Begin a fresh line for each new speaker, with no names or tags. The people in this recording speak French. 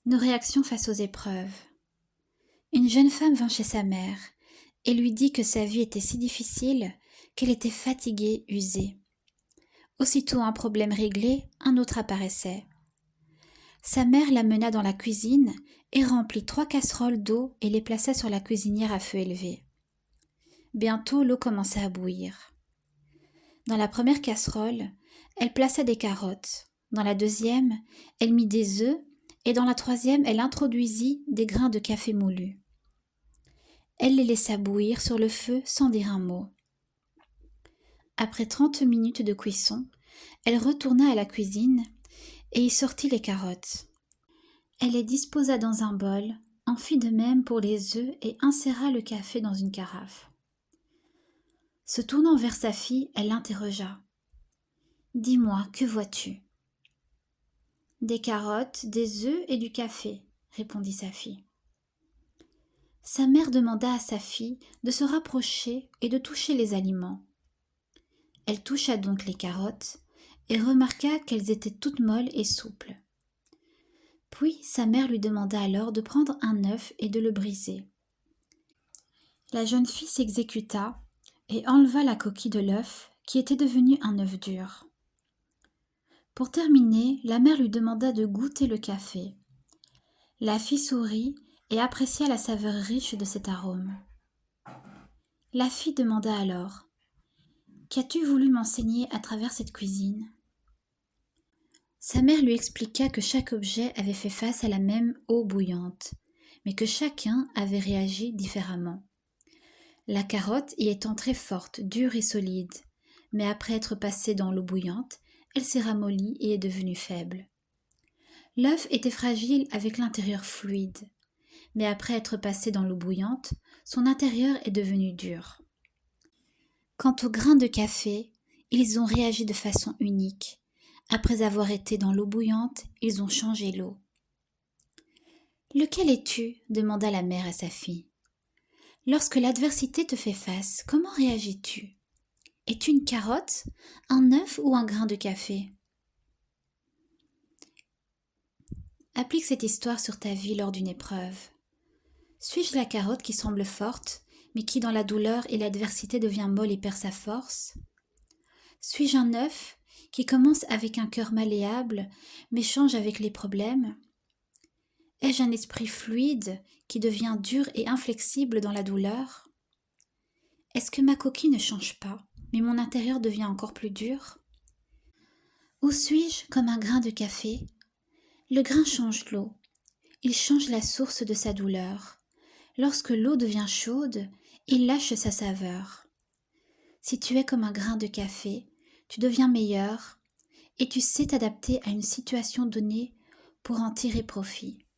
Nos réactions face aux épreuves. Une jeune femme vint chez sa mère et lui dit que sa vie était si difficile qu'elle était fatiguée, usée. Aussitôt un problème réglé, un autre apparaissait. Sa mère l'amena dans la cuisine et remplit 3 casseroles d'eau et les plaça sur la cuisinière à feu élevé. Bientôt l'eau commença à bouillir. Dans la première casserole, elle plaça des carottes. Dans la deuxième, elle mit des œufs et dans la troisième, elle introduisit des grains de café moulus. Elle les laissa bouillir sur le feu sans dire un mot. Après 30 minutes de cuisson, elle retourna à la cuisine et y sortit les carottes. Elle les disposa dans un bol, en fit de même pour les œufs et inséra le café dans une carafe. Se tournant vers sa fille, elle l'interrogea. « Dis-moi, que vois-tu » ?« Des carottes, des œufs et du café, » répondit sa fille. Sa mère demanda à sa fille de se rapprocher et de toucher les aliments. Elle toucha donc les carottes et remarqua qu'elles étaient toutes molles et souples. Puis sa mère lui demanda alors de prendre un œuf et de le briser. La jeune fille s'exécuta et enleva la coquille de l'œuf qui était devenu un œuf dur. Pour terminer, la mère lui demanda de goûter le café. La fille sourit et apprécia la saveur riche de cet arôme. La fille demanda alors « Qu'as-tu voulu m'enseigner à travers cette cuisine ?» Sa mère lui expliqua que chaque objet avait fait face à la même eau bouillante, mais que chacun avait réagi différemment. La carotte y étant très forte, dure et solide, mais après être passée dans l'eau bouillante, elle s'est ramollie et est devenue faible. L'œuf était fragile avec l'intérieur fluide, mais après être passé dans l'eau bouillante, son intérieur est devenu dur. Quant aux grains de café, ils ont réagi de façon unique. Après avoir été dans l'eau bouillante, ils ont changé l'eau. « Lequel es-tu » demanda la mère à sa fille. « Lorsque l'adversité te fait face, comment réagis-tu ? Es-tu une carotte, un œuf ou un grain de café ?» Applique cette histoire sur ta vie lors d'une épreuve. Suis-je la carotte qui semble forte, mais qui dans la douleur et l'adversité devient molle et perd sa force ? Suis-je un œuf qui commence avec un cœur malléable, mais change avec les problèmes ? Ai-je un esprit fluide qui devient dur et inflexible dans la douleur ? Est-ce que ma coquille ne change pas, mais mon intérieur devient encore plus dur ? Ou suis-je comme un grain de café ? Le grain change l'eau. Il change la source de sa douleur. Lorsque l'eau devient chaude, il lâche sa saveur. Si tu es comme un grain de café, tu deviens meilleur et tu sais t'adapter à une situation donnée pour en tirer profit.